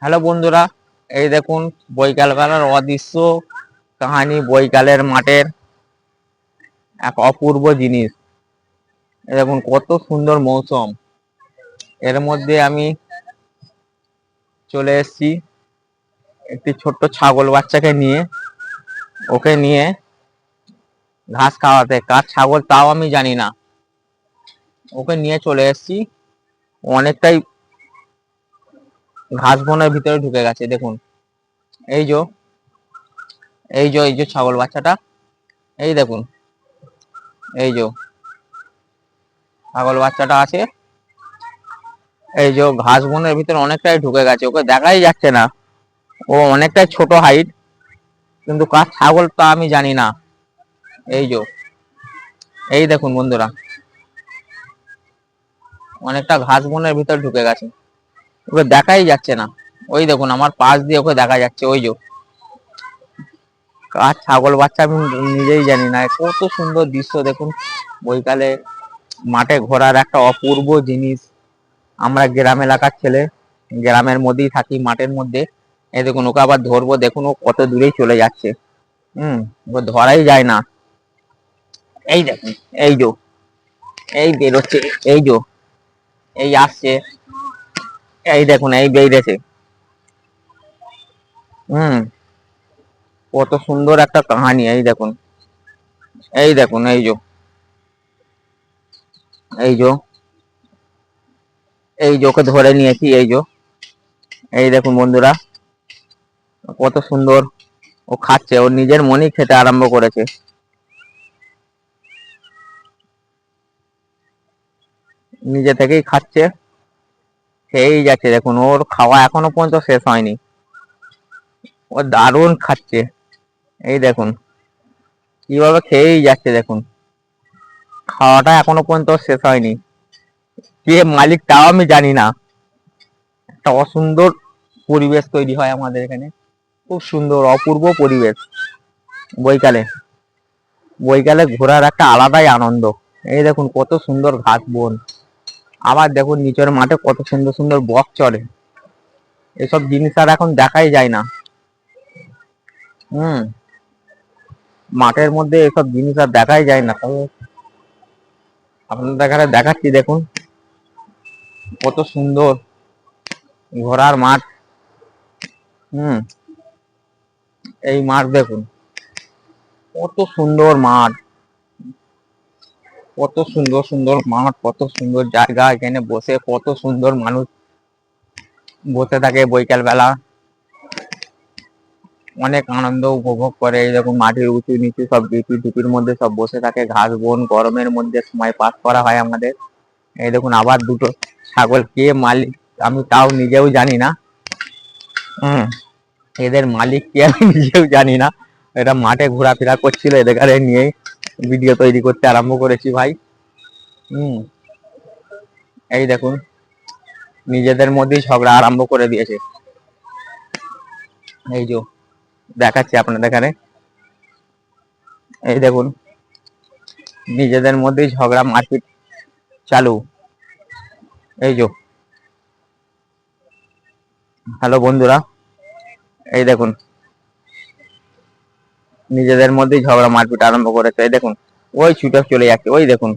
Hello বন্ধুরা, এই দেখুন বৈকালবেলার অদৃশ্য কাহানি, বৈকালের মাঠের এক অপূর্ব জিনিস। এই দেখুন কত সুন্দর মৌসুম। এর মধ্যে আমি চলে এসেছি একটি ছোট্ট ছাগল বাচ্চাকে নিয়ে, ওকে নিয়ে ঘাস খাওয়াতে। কার ছাগল তাও আমি জানি না, ওকে নিয়ে চলে এসেছি। অনেকটাই ঘাস বনের ভিতরে ঢুকে গেছে। দেখুন এই যে এই যে ছাগল বাচ্চাটা, এই দেখুন এই যে ছাগল বাচ্চাটা আছে, এই যে ঘাস বনের ভিতরে অনেকটাই ঢুকে গেছে, ওকে দেখাই যাচ্ছে না। ও অনেকটাই ছোট হাইট, কিন্তু কার ছাগল তা আমি জানি না। এই যে এই দেখুন বন্ধুরা, অনেকটা ঘাস বনের ভিতরে ঢুকে গেছে, ওকে দেখাই যাচ্ছে না। ওই দেখুন আমার পাশ দিয়ে ওকে দেখা যাচ্ছে। ওই যে কার ছাগল বাচ্চা আমি নিজেই জানি না। কত সুন্দর দৃশ্য দেখুন, বৈকালে মাঠে ঘোরার একটা অপূর্ব জিনিস। আমরা গ্রাম এলাকার ছেলে, গ্রামের মধ্যেই থাকি, মাঠের মধ্যে। এই দেখুন ওকে আবার ধরবো, দেখুন ও কত দূরেই চলে যাচ্ছে। ও ধরাই যায় না। এই দেখুন এই যে এই বেরোচ্ছে, এই যে এই আসছে, এই দেখুন এই বেরিয়েছে। হুম কত সুন্দর একটা কাহানি। এই দেখুন এই দেখুন এই যে এই যে ওকে ধরে নিয়েছি। এই যে এই দেখুন বন্ধুরা, কত সুন্দর ও খাচ্ছে, ওর নিজের মনেই খেতে আরম্ভ করেছে। নিজে থেকেই খাচ্ছে, খেয়েই যাচ্ছে। দেখুন ওর খাওয়া এখনো পর্যন্ত শেষ হয়নি, ও দারুণ খাচ্ছে। এই দেখুন কিভাবে খেয়েই যাচ্ছে। দেখুন খাওয়াটা এখনো পর্যন্ত শেষ হয়নি। কে মালিক তাও আমি জানি না। একটা অসুন্দর পরিবেশ তৈরি হয় আমাদের এখানে, খুব সুন্দর অপূর্ব পরিবেশ। বৈকালে বৈকালে ঘোরার একটা আলাদাই আনন্দ। এই দেখুন কত সুন্দর ঘাস বন, আবার দেখুন নিচের মাঠে কত সুন্দর সুন্দর বক চড়ে। এসব জিনিস আর এখন দেখাই যায় না। হুম মাঠের মধ্যে এসব জিনিস আর দেখাই যায় না। তবে আপনাদের এখানে দেখাচ্ছি, দেখুন কত সুন্দর ঘোড়ার মাঠ। হুম এই মাঠ দেখুন, কত সুন্দর মাঠ, কত সুন্দর সুন্দর মাঠ, কত সুন্দর জায়গা। এখানে বসে কত সুন্দর মানুষ বসে থাকে বৈকাল বেলা, অনেক আনন্দ উপভোগ করে। এই দেখুন মাটির উঁচু নিচু সব ঢিপি ঢিপির মধ্যে সব বসে থাকে, ঘাস বন গরমের মধ্যে সময় পাস করা হয় আমাদের। এই দেখুন আবার দুটো ছাগল, কে মালিক আমি তাও নিজেও জানি না। হুম এদের মালিক কে আমি নিজেও জানি না। এটা মাঠে ঘোরাফেরা করছিল, এদের নিয়ে ভিডিও তৈরি করতে আরম্ভ করেছি ভাই। হুম এই দেখুন নিজেদের মধ্যেই ঝগড়া আরম্ভ করে দিয়েছে। এই যে দেখাচ্ছি আপনাদের এখানে, এই দেখুন নিজেদের মধ্যেই ঝগড়া মারপিট চালু। এই যে হ্যালো বন্ধুরা, এই দেখুন নিজেদের মধ্যেই ঝগড়া মারপিট আরম্ভ করেছে। এই দেখুন ওই ছুটে চলে যাচ্ছে, ওই দেখুন